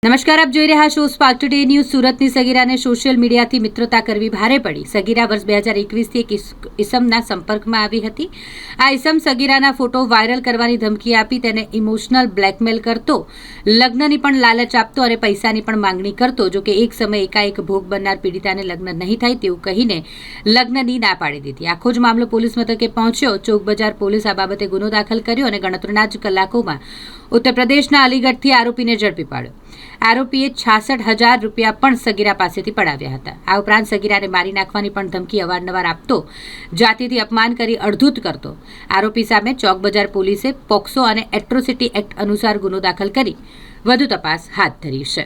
નમસ્કાર, આપ જોઈ રહ્યા છો સ્પાર્ક ટુડે ન્યૂઝ। સુરતની સગીરાને સોશિયલ મીડિયાથી મિત્રતા કરવી ભારે પડી। સગીરા વર્ષ 2021થી એક ઇસમના સંપર્કમાં આવી હતી। આ ઇસમ સગીરાના ફોટો વાયરલ કરવાની ધમકી આપી તેને ઇમોશનલ બ્લેકમેલ કરતો, લગ્નની પણ લાલચ આપતો અને પૈસાની પણ માંગણી કરતો। જો કે એક સમયે એકાએક ભોગ બનનાર પીડિતાને લગ્ન નહીં થાય તેવું કહીને લગ્નની ના પાડી દીધી। આખો જ મામલો પોલીસ મથકે પહોંચ્યો। ચોક બજાર પોલીસ આ બાબતે ગુનો દાખલ કર્યો અને ગણતરીના જ કલાકોમાં ઉત્તર પ્રદેશના અલીગઢથી આરોપીને ઝડપી પાડ્યો। આરોપીએ 66,000 રૂપિયા પણ સગીરા પાસેથી પડાવ્યા હતા। આ ઉપરાંત સગીરાને મારી નાખવાની પણ ધમકી અવારનવાર આપતો, જાતિથી અપમાન કરી અડધૂત કરતો। આરોપી સામે ચોક બજાર પોલીસે પોક્સો અને એટ્રોસિટી એક્ટ અનુસાર ગુનો દાખલ કરી વધુ તપાસ હાથ ધરી છે।